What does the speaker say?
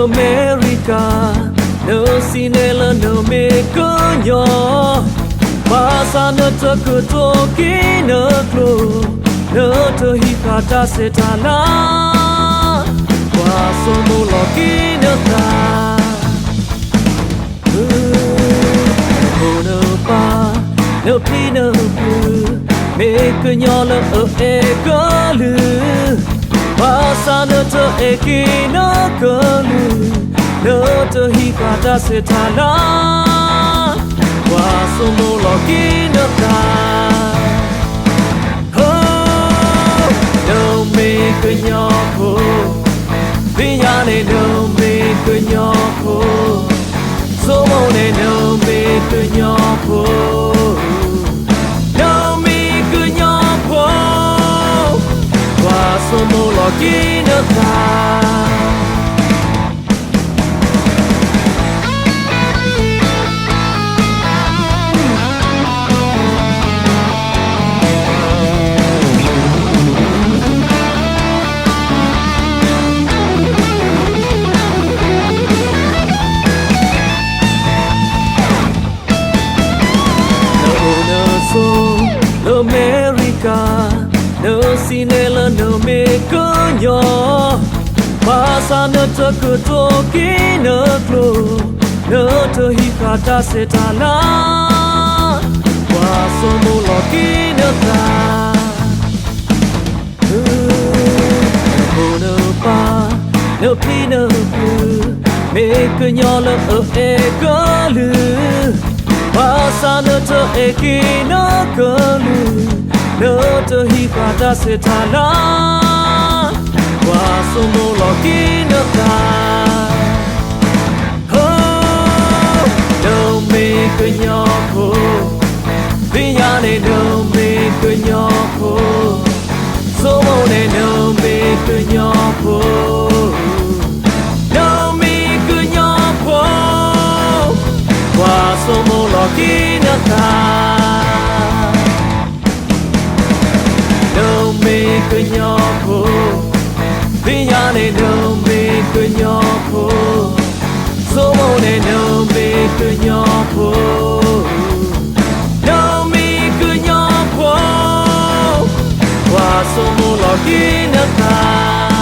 America, no sinela no me coño. Pasa no toco toki no clo, no to hikata setala. Paso mo loki no ta. No pa, no pi no blue, me coño lo e golu. Pasa no to eki no golu, no to hikata setala. Paso mo loki no ta. Oh, no me coño ko, vinya ne no me coño ko, somo ne no me coño ko, no me coño ko. Paso mo loki no ta. America, no sinela no me coño. Pasa no toco toki no clo, no to hikata setala. Paso mo loki no ta. No pa, no pi no blue, me coño lo e golu. Pasa no to eki no golu, no to hikata setala. Paso mo loki no ta. Oh, no me coño ko, vinya ne no me coño ko, somo ne no me coño ko, no me coño ko. Paso mo loki no ta. No me coño ko, vinya ne no me coño ko, somo ne no me coño ko, no me coño ko. Paso mo loki no ta.